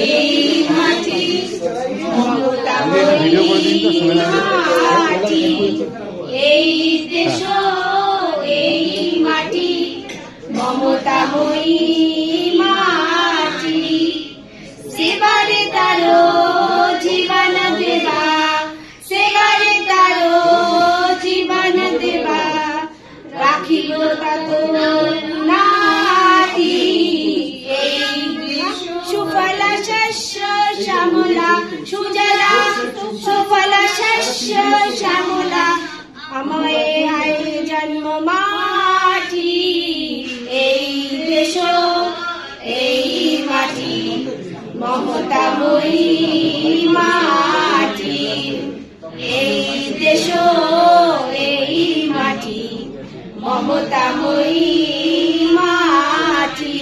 এই মাটি মমতাময়ী মাটি, এই দেশ এই মাটি মমতাময়ী মাটি, সেবারে তারো জীবন দেবা, সেবারে তারো জীবন দেবা, রাখিব তত নাতি। এই সুফল শস্য শ্যামলা সুজলা, সুফল শস্য শ্যামলা, আমায় আয় জন্ম মাটি। এই দেশ এই মাটি মমতাময়ী মাটি, এই দেশ এই মাটি মমতাময়ী মাটি।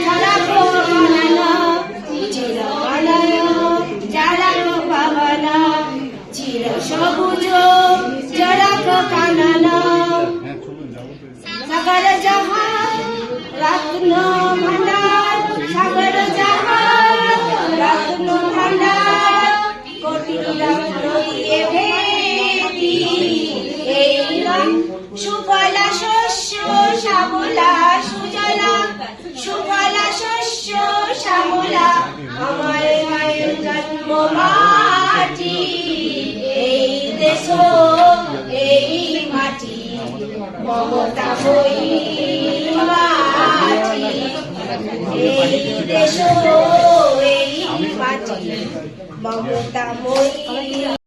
যারা চির সবুজ জড়াক কাননা, সাগর জাহান রত্ন ভান্ডার, সাগর জাহান রত্ন ভান্ডার, কোটি রত্ন দিয়ে ভেতি। এই সুফলা শস্য শ্যামলা সুজলা, সুফলা শস্য শ্যামলা, আমার মায়ের জন্ম মাটি। এই দেশ এই মাটি মমতাময়ী মাটি, এই দেশ এই মাটি মমতাময়ী।